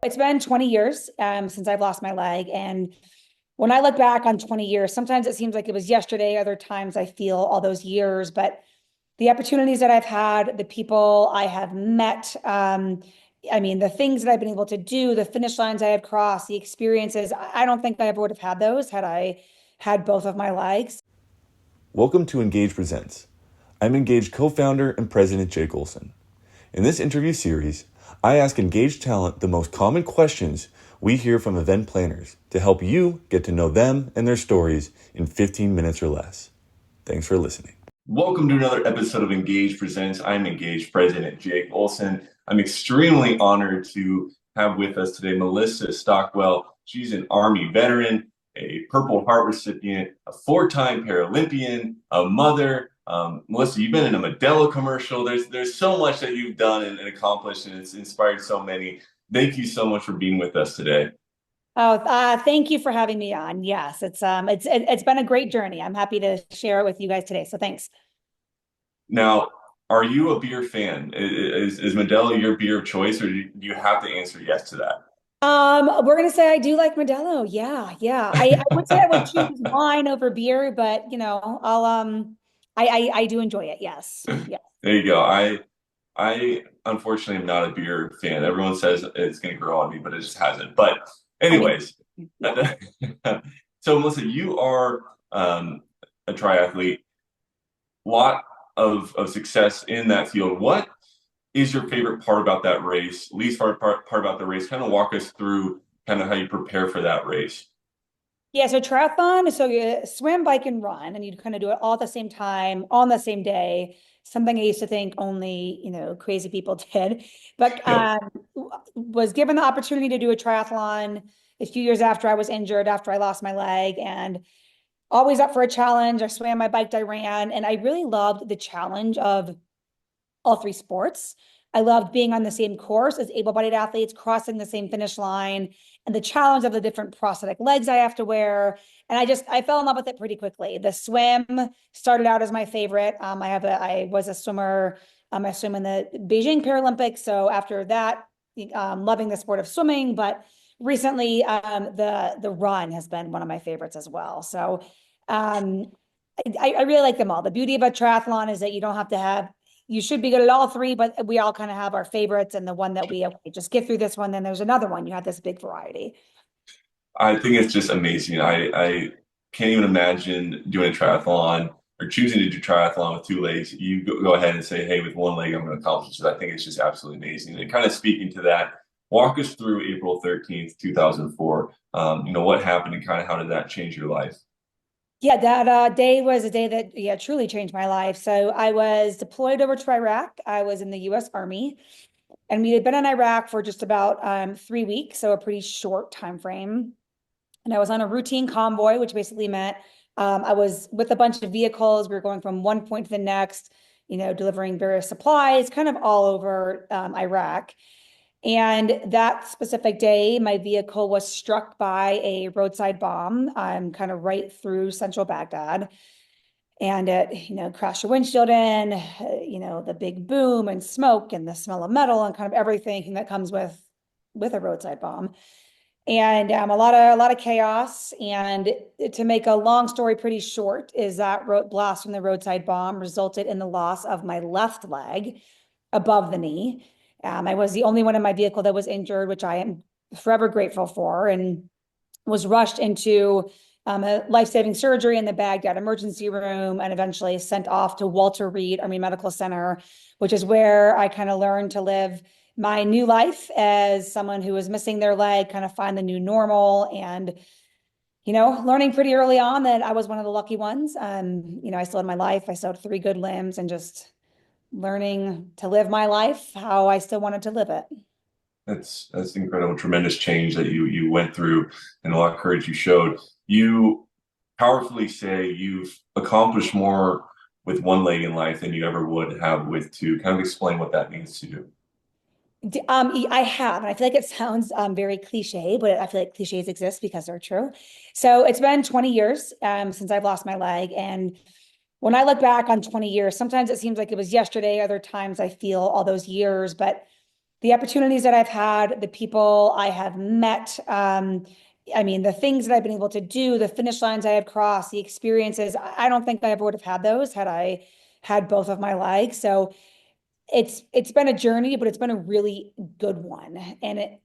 It's been 20 years since I've lost my leg. And when I look back on 20 years, sometimes it seems like it was yesterday. Other times I feel all those years, but the opportunities that I've had, the people I have met, the things that I've been able to do, the finish lines I have crossed, the experiences, I don't think I ever would have had those had I had both of my legs. Welcome to Engage Presents. I'm Engage co-founder and president Jake Olson. In this interview series, I ask Engage talent the most common questions we hear from event planners to help you get to know them and their stories in 15 minutes or less. Thanks for listening. Welcome to another episode of Engage Presents. I'm Engage president Jake Olson. I'm extremely honored to have with us today Melissa Stockwell. She's an Army veteran, a Purple Heart recipient, a four-time Paralympian, a mother. Melissa, you've been in a Modelo commercial. There's so much that you've done and accomplished, and it's inspired so many. Thank you so much for being with us today. Thank you for having me on. Yes, it's been a great journey. I'm happy to share it with you guys today. So thanks. Now, are you a beer fan? Is Modelo your beer of choice, or do you have to answer yes to that? We're gonna say I do like Modelo. Yeah, yeah. I would say I would choose wine over beer, but I do enjoy it. Yes. Yeah. There you go. I unfortunately am not a beer fan. Everyone says it's going to grow on me, but it just hasn't. But I mean, anyways, yeah. so Melissa, you are a triathlete, lot of success in that field. What is your favorite part about that race? Least part about the race? Kind of walk us through kind of how you prepare for that race. Yeah, so triathlon, so you swim, bike, and run, and you kind of do it all at the same time on the same day. Something I used to think only, crazy people did. But Yep. was given the opportunity to do a triathlon a few years after I was injured, after I lost my leg, and always up for a challenge. I swam, I biked, I ran, and I really loved the challenge of all three sports. I loved being on the same course as able-bodied athletes, crossing the same finish line, and the challenge of the different prosthetic legs I have to wear. And I fell in love with it pretty quickly. The swim started out as my favorite. I was a swimmer. I swim in the Beijing Paralympics. So after that, loving the sport of swimming, but recently the run has been one of my favorites as well. So um, I really like them all. The beauty of a triathlon is that you should be good at all three, but we all kind of have our favorites and the one that okay, just get through this one. Then there's another one. You have this big variety. I think it's just amazing. I can't even imagine doing a triathlon or choosing to do triathlon with two legs. You go ahead and say, hey, with one leg, I'm going to accomplish it. I think it's just absolutely amazing. And kind of speaking to that, walk us through April 13th, 2004. What happened and kind of how did that change your life? Yeah, that day was a day that truly changed my life. So I was deployed over to Iraq. I was in the U.S. Army, and we had been in Iraq for just about 3 weeks, so a pretty short time frame. And I was on a routine convoy, which basically meant I was with a bunch of vehicles. We were going from one point to the next, delivering various supplies, kind of all over Iraq. And that specific day, my vehicle was struck by a roadside bomb, kind of right through central Baghdad. And it, crashed the windshield in, the big boom and smoke and the smell of metal and kind of everything that comes with a roadside bomb. And a lot of chaos. And to make a long story pretty short, is that blast from the roadside bomb resulted in the loss of my left leg above the knee. I was the only one in my vehicle that was injured, which I am forever grateful for, and was rushed into a life-saving surgery in the Baghdad emergency room and eventually sent off to Walter Reed Army Medical Center, which is where I kind of learned to live my new life as someone who was missing their leg, kind of find the new normal. And learning pretty early on that I was one of the lucky ones. I still had my life. I still had three good limbs, and just learning to live my life how I still wanted to live it. That's incredible, tremendous change that you went through and a lot of courage you showed. You powerfully say you've accomplished more with one leg in life than you ever would have with two. Kind of explain what that means to you. I have, and I feel like it sounds very cliche, but I feel like cliches exist because they're true. So it's been 20 years since I've lost my leg, and when I look back on 20 years, sometimes it seems like it was yesterday. Other times I feel all those years, but the opportunities that I've had, the people I have met, I mean, the things that I've been able to do, the finish lines I have crossed, the experiences, I don't think I ever would have had those had I had both of my legs. So it's been a journey, but it's been a really good one. And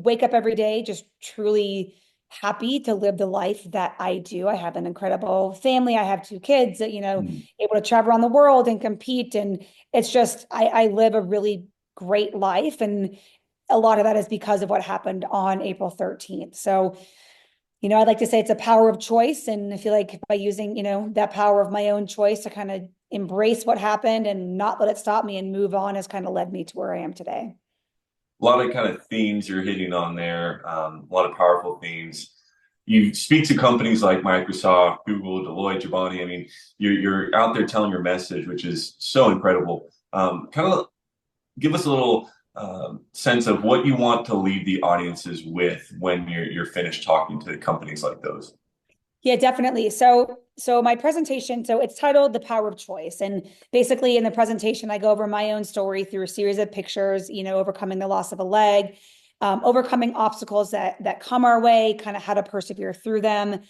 wake up every day just truly happy to live the life that I do. I have an incredible family. I have two kids that, Mm. able to travel around the world and compete. And it's just I live a really great life. And a lot of that is because of what happened on April 13th. So I'd like to say it's a power of choice. And I feel like by using, that power of my own choice to kind of embrace what happened and not let it stop me and move on has kind of led me to where I am today. A lot of kind of themes you're hitting on there, a lot of powerful themes. You speak to companies like Microsoft, Google, Deloitte, Jabani. I mean, you're out there telling your message, which is so incredible. Kind of give us a little sense of what you want to leave the audiences with when you're finished talking to companies like those. Yeah, definitely. So my presentation, so it's titled The Power of Choice. And basically in the presentation, I go over my own story through a series of pictures, overcoming the loss of a leg, overcoming obstacles that come our way, kind of how to persevere through them.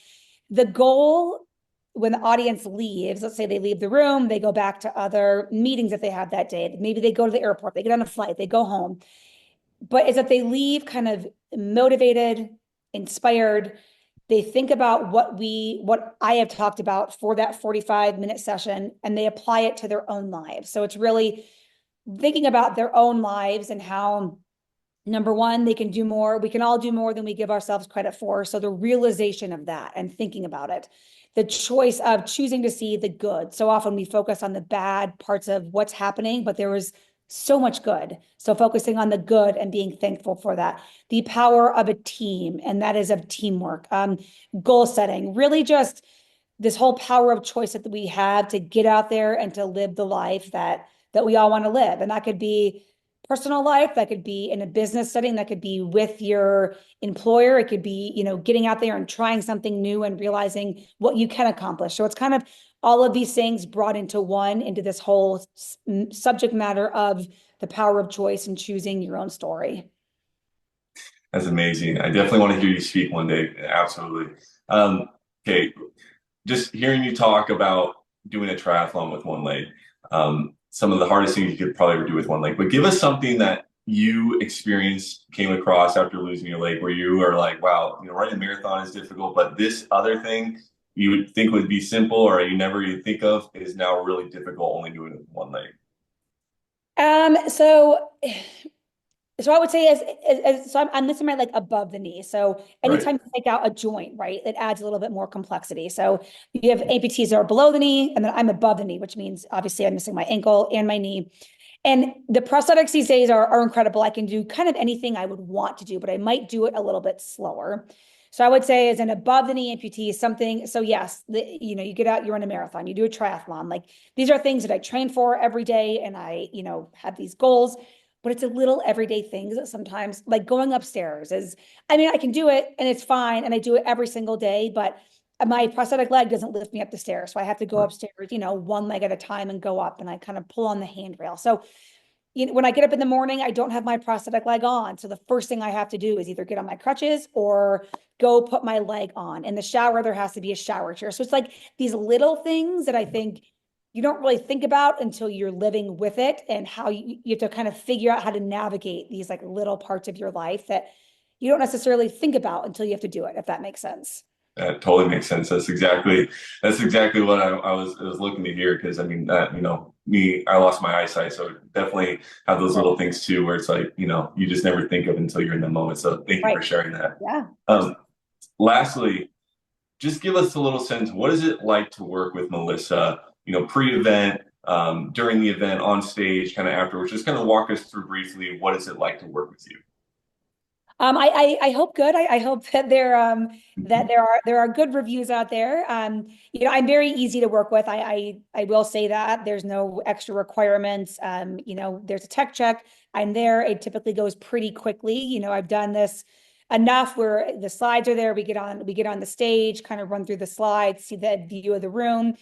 The goal when the audience leaves, let's say they leave the room, they go back to other meetings that they have that day. Maybe they go to the airport, they get on a flight, they go home, but is that they leave kind of motivated, inspired. They think about what I have talked about for that 45-minute session, and they apply it to their own lives. So it's really thinking about their own lives and how, number one, they can do more. We can all do more than we give ourselves credit for. So the realization of that and thinking about it, the choice of choosing to see the good. So often we focus on the bad parts of what's happening, but there was so much good. So focusing on the good and being thankful for that. The power of a team, and that is of teamwork. Goal setting, really just this whole power of choice that we have to get out there and to live the life that we all want to live. And that could be personal life, that could be in a business setting, that could be with your employer, it could be, getting out there and trying something new and realizing what you can accomplish. So it's kind of all of these things brought into one, into this whole subject matter of the power of choice and choosing your own story. That's amazing. I definitely want to hear you speak one day. Absolutely. Okay, just hearing you talk about doing a triathlon with one leg, some of the hardest things you could probably ever do with one leg, but give us something that you experienced, came across after losing your leg, where you are like, wow, running a marathon is difficult, but this other thing you would think would be simple or you never even think of is now really difficult only doing it with one leg. So I would say so I'm missing my like above the knee. So Right. anytime you take out a joint, right, it adds a little bit more complexity. So you have amputees that are below the knee, and then I'm above the knee, which means obviously I'm missing my ankle and my knee. And the prosthetics these days are incredible. I can do kind of anything I would want to do, but I might do it a little bit slower. So I would say as an above the knee amputee, something. So yes, you get out, you run a marathon, you do a triathlon. Like these are things that I train for every day, and I, have these goals. But it's a little everyday things that sometimes, like going upstairs, is. I mean, I can do it and it's fine, and I do it every single day. But my prosthetic leg doesn't lift me up the stairs, so I have to go upstairs, one leg at a time and go up, and I kind of pull on the handrail. So when I get up in the morning, I don't have my prosthetic leg on. So the first thing I have to do is either get on my crutches or go put my leg on. In the shower, there has to be a shower chair. So it's like these little things that I think you don't really think about until you're living with it, and how you have to kind of figure out how to navigate these like little parts of your life that you don't necessarily think about until you have to do it, if that makes sense. That totally makes sense. That's exactly what I was looking to hear because I mean me, I lost my eyesight, so definitely have those Right. little things too where it's like you just never think of until you're in the moment. So thank you Right. for sharing that. Yeah. Um, Lastly, just give us a little sense. What is it like to work with Melissa? Pre-event, during the event, on stage, kind of afterwards. Just kind of walk us through briefly. What is it like to work with you? I hope good. I hope that there are good reviews out there. I'm very easy to work with. I will say that there's no extra requirements. There's a tech check. I'm there. It typically goes pretty quickly. I've done this enough where the slides are there. We get on the stage, kind of run through the slides, see the view of the room.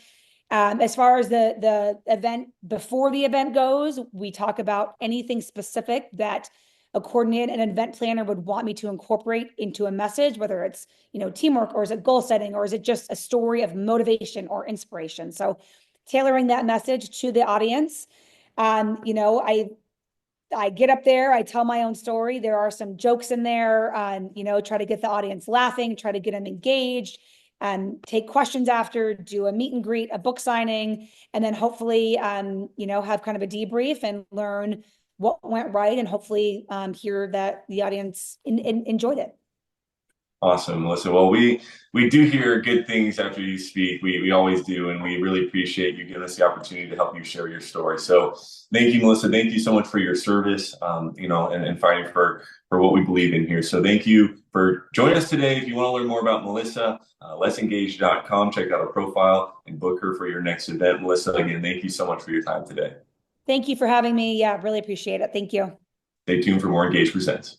As far as the event before the event goes, we talk about anything specific that a coordinator and an event planner would want me to incorporate into a message, whether it's, teamwork, or is it goal setting, or is it just a story of motivation or inspiration. So tailoring that message to the audience. I get up there, I tell my own story. There are some jokes in there, try to get the audience laughing, try to get them engaged, and take questions after, do a meet and greet, a book signing, and then hopefully, have kind of a debrief and learn what went right, and hopefully hear that the audience enjoyed it. Awesome, Melissa. Well, we do hear good things after you speak. We always do, and we really appreciate you giving us the opportunity to help you share your story. So, thank you, Melissa. Thank you so much for your service, and fighting for what we believe in here. So, thank you for joining us today. If you want to learn more about Melissa, letsengage.com. Check out her profile and book her for your next event. Melissa, again, thank you so much for your time today. Thank you for having me. Yeah, really appreciate it. Thank you. Stay tuned for more Engage Presents.